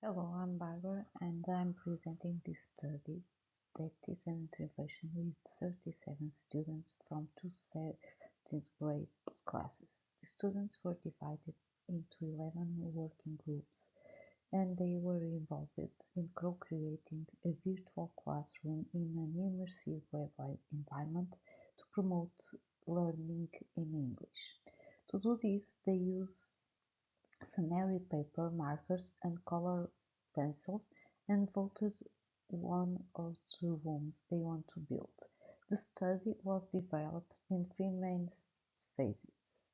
Hello, I'm Barbara and I'm presenting this study that is an intervention with 37 students from two 7th grade classes. The students were divided into 11 working groups and they were involved in co-creating a virtual classroom in an immersive web environment to promote learning in English. To do this, they use scenery paper, markers and color pencils and voted one or two rooms they want to build. The study was developed in three main phases: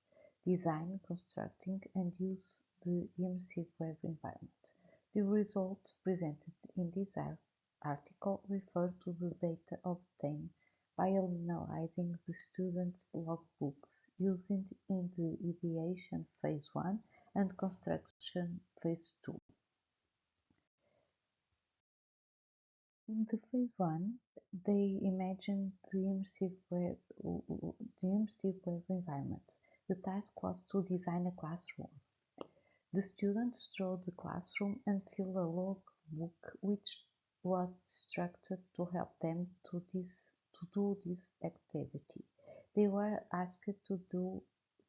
design, constructing and use the immersive web environment. The results presented in this article refer to the data obtained by analyzing the students' logbooks using in the ideation phase 1 and construction phase 2. In the phase 1, they imagined the immersive web environment. The task was to design a classroom. The students drew the classroom and filled a logbook which was structured to help them to do this activity. They were asked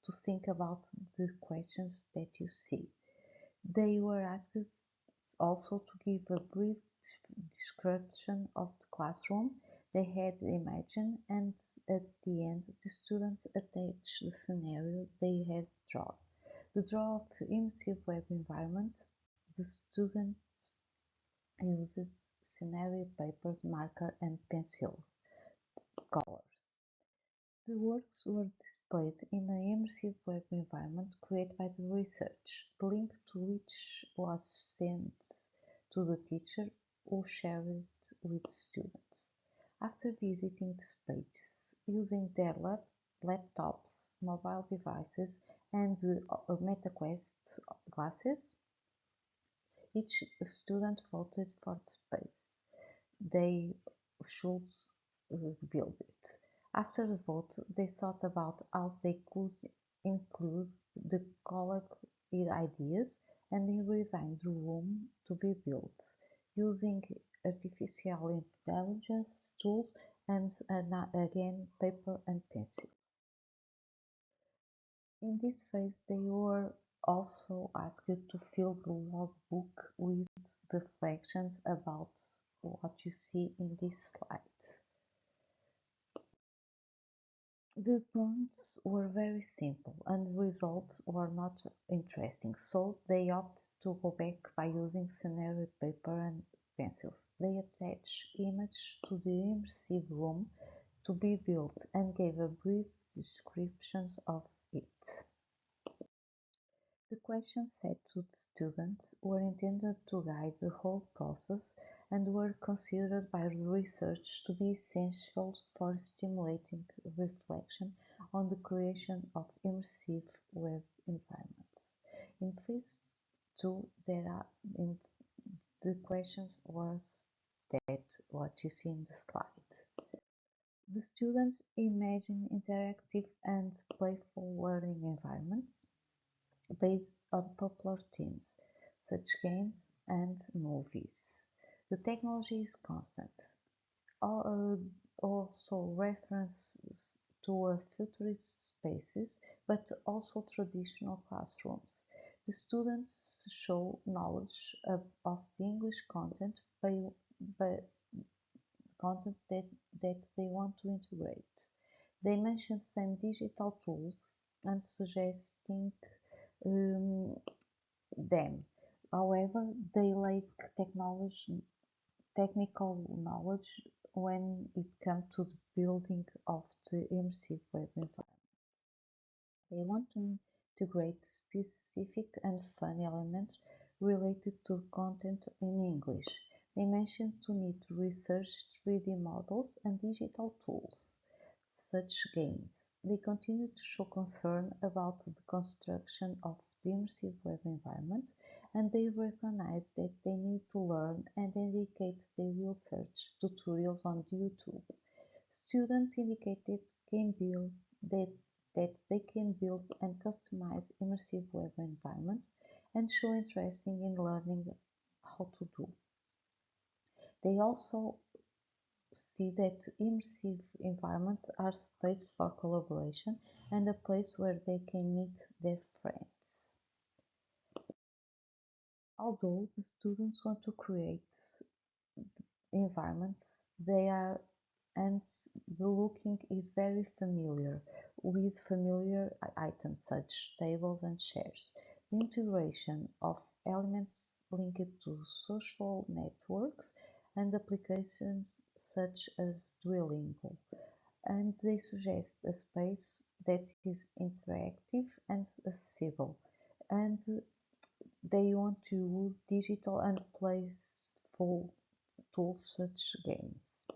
to think about the questions that you see. They were asked also to give a brief description of the classroom they had imagined, and at the end the students attached the scenario they had drawn. The draw of the immersive web environment, the students used scenario papers, marker and pencil colors. The works were displayed in an immersive web environment created by the research, the link to which was sent to the teacher who shared it with students. After visiting the pages using their laptops, mobile devices, and the MetaQuest glasses, each student voted for the space they should build it. After the vote, they thought about how they could include the collected ideas and they designed the room to be built using artificial intelligence tools and again paper and pencils. In this phase, they were also asked to fill the logbook with reflections about what you see in this slide. The prompts were very simple and the results were not interesting, so they opted to go back by using scenario paper and pencils. They attached image to the immersive room to be built and gave a brief descriptions of it. The questions set to the students were intended to guide the whole process and were considered by research to be essential for stimulating reflection on the creation of immersive web environments. In phase 2, the questions was that what you see in the slide. The students imagine interactive and playful learning environments based on popular themes, such games and movies. The technology is constant. Also references to a futurist spaces, but also traditional classrooms. The students show knowledge of the English content by content that they want to integrate. They mention some digital tools and suggesting um, them. However, they lack technical knowledge when it comes to the building of the immersive web environment. They want to integrate specific and fun elements related to content in English. They mention to need to research 3D models and digital tools, such games. They continue to show concern about the construction of the immersive web environment, and they recognize that they need to learn and indicate they will search tutorials on YouTube. Students indicated can build that, that they can build and customize immersive web environments and show interest in learning how to do. They also see that immersive environments are space for collaboration and a place where they can meet their friends. Although the students want to create environments, they are and the looking is very familiar with familiar items such tables and chairs. The integration of elements linked to social networks and applications such as Duolingo, and they suggest a space that is interactive and accessible, and they want to use digital and playful tools such games.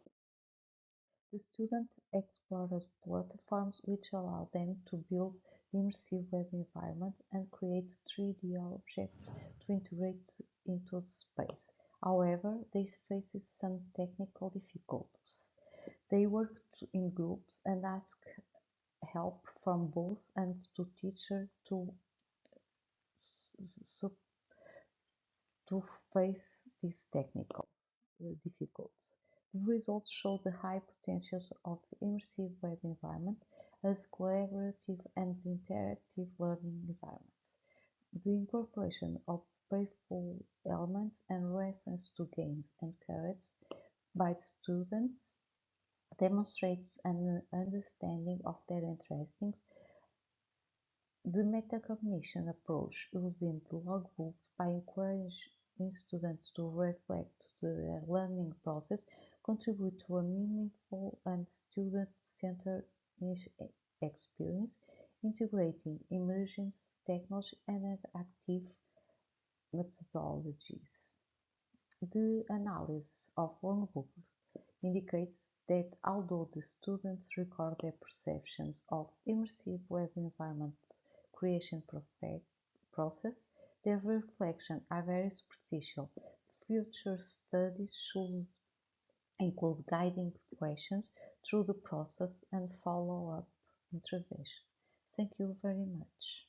The students explore platforms which allow them to build immersive web environments and create 3D objects to integrate into the space. However, they face some technical difficulties. They work in groups and ask help from both and to teacher to face these technical difficulties. The results show the high potentials of immersive web environment as collaborative and interactive learning environments. The incorporation of playful elements and reference to games and characters by students demonstrates an understanding of their interests. The metacognition approach using the logbook by encouraging students to reflect their learning process contribute to a meaningful and student-centered experience, integrating emerging technology and active methodologies. The analysis of logbook indicates that although the students record their perceptions of immersive web environment creation process, their reflections are very superficial. Future studies should include guiding questions through the process and follow-up intervention. Thank you very much.